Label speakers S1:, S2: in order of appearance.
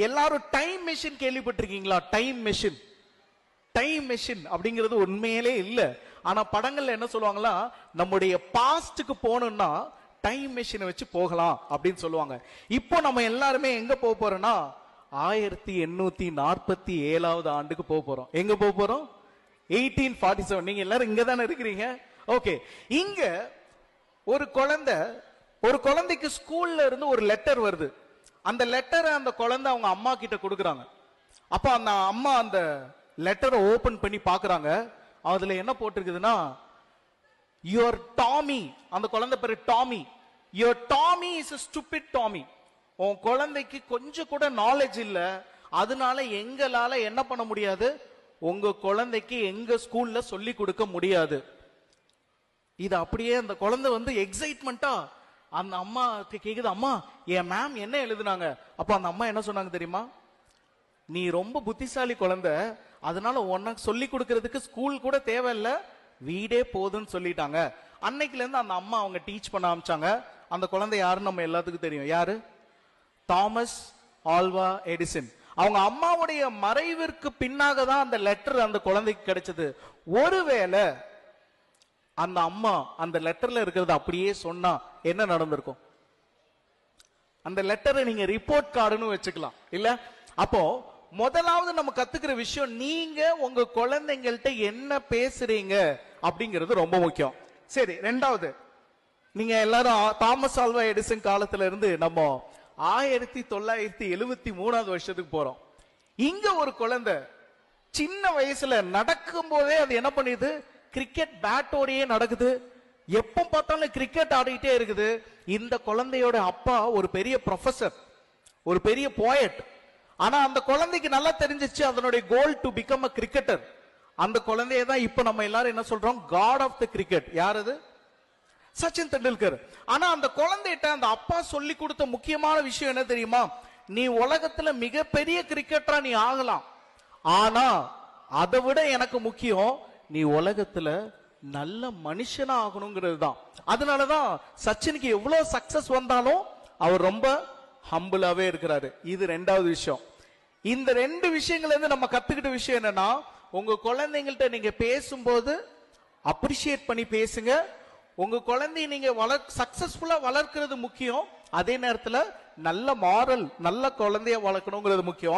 S1: எல்லாரும் time machine கேள்விப்பட்டிருக்கீங்களா? Time machine. Time machine அப்படிங்கிறது உண்மையிலே இல்ல. ஆனா படங்கள்ல என்ன சொல்லுவாங்களா, நம்முடைய பாஸ்டுக்கு போகணும்னா டைம் மெஷினை வச்சு போகலாம் அப்படின்னு சொல்லுவாங்க. இப்போ நம்ம எல்லாருமே எங்க போக போறோம்னா 1847 ஆண்டுக்கு போக போறோம். எங்க போக போறோம்? 1847. நீங்க எல்லாரும் இங்க தானே இருக்கிறீங்க. ஓகே, இங்க ஒரு குழந்தைக்கு ஸ்கூல்ல இருந்து ஒரு லெட்டர் வருது. அந்த லெட்டரை அந்த குழந்தை அவங்க அம்மா கிட்ட கொடுக்குறாங்க. அப்ப அந்த அம்மா அந்த லெட்டரை ஓபன் பண்ணி பாக்குறாங்க. அதுல என்ன போட்டிருக்குதுன்னா, யுவர் டாமி, அந்த குழந்தை பேரு Tommy, your Tommy is a stupid Tommy. உன் குழந்தைக்கு கொஞ்சம் கூட நாலேஜ் இல்ல, அதனால எங்களால என்ன பண்ண முடியாது, உங்க குழந்தைக்கு எங்க ஸ்கூல்ல சொல்லி கொடுக்க முடியாது. இது அப்படியே அந்த குழந்தை வந்து எக்ஸைட்மெண்டா அந்த அம்மா கேக்குது, அம்மா என் மேம் என்ன எழுதுனாங்க? அப்ப அந்த அம்மா என்ன சொன்னாங்க தெரியுமா? நீ ரொம்ப புத்திசாலி குழந்தை, அதனால உனக்கு சொல்லி கொடுக்கறதுக்கு ஸ்கூல் கூட தேவையில்லை, வீடே போதுன்னு சொல்லிட்டாங்க. அன்னைக்குல இருந்து அந்த அம்மா அவங்க டீச் பண்ண ஆரம்பிச்சாங்க. அந்த குழந்தை யாருன்னு நம்ம எல்லாத்துக்கும் தெரியும். யாரு? Thomas Alva Edison. அவங்க அம்மாவுடைய மறைவிற்கு பின்னாக தான் அந்த லெட்டர் அந்த குழந்தைக்கு கிடைச்சது. ஒருவேளை அந்த அம்மா அந்த லெட்டர்ல இருக்கிறது அப்படியே சொன்னா என்ன நடந்திருக்கும்? அந்த லெட்டரை நீங்க ரிப்போர்ட் கார்டுன்னு வச்சுக்கலாம் இல்ல? அப்போ முதலாவது நம்ம கத்துக்கிற விஷயம், நீங்க உங்க குழந்தைங்கள்ட்ட என்ன பேசுறீங்க அப்படிங்கிறது ரொம்ப முக்கியம். சரி, ரெண்டாவது, நீங்க எல்லாரும் தாமஸ் ஆல்வா எடிசன் காலத்துல இருந்து நம்ம 1973 வருஷத்துக்கு போறோம். இங்க ஒரு குழந்தை சின்ன வயசுல நடக்கும் போதே அது என்ன பண்ணுது, கிரிக்கெட் பேட்டோடையே நடக்குது. எப்ப பார்த்தாலும் கிரிக்கெட் ஆடிட்டே இருக்குது. இந்த குழந்தையோட அப்பா ஒரு பெரிய ப்ரொஃபசர், ஒரு பெரிய போயட். ஆனா அந்த குழந்தைக்கு நல்லா தெரிஞ்சிச்சு அதனுடைய கோல் டு பிகம் அ கிரிக்கெட்டர். அந்த குழந்தைய தான் இப்ப நம்ம எல்லாரும் என்ன சொல்றோம், காட் ஆஃப் த கிரிக்கெட். யார் அது? சச்சின் தெண்டுல்கர். ஆனா அந்த குழந்தைகிட்ட அந்த அப்பா சொல்லி கொடுத்த முக்கியமான விஷயம் என்ன தெரியுமா? நீ உலகத்துல மிகப்பெரிய கிரிக்கெட்டரா நீ ஆகலாம், ஆனா அதை விட எனக்கு முக்கியம் நீ உலகத்துல நல்ல மனுஷனா ஆகணுங்கிறது தான். அதனாலதான் சச்சினுக்கு எவ்வளவு சக்சஸ் வந்தாலும் அவர் ரொம்ப ஹம்பிளாவே இருக்கிறாரு. இது ரெண்டாவது விஷயம். இந்த ரெண்டு விஷயங்கள்ல இருந்து நம்ம கத்துக்கிட்ட விஷயம் என்னன்னா, உங்க குழந்தைங்கள்ட்ட நீங்க பேசும்போது அப்ரிஷியேட் பண்ணி பேசுங்க. உங்க குழந்தைய நீங்க சக்சஸ்ஃபுல்லா வளர்க்கிறது முக்கியம். அதே நேரத்துல நல்ல மாரல், நல்ல குழந்தைய வளர்க்கணுங்கிறது முக்கியம்.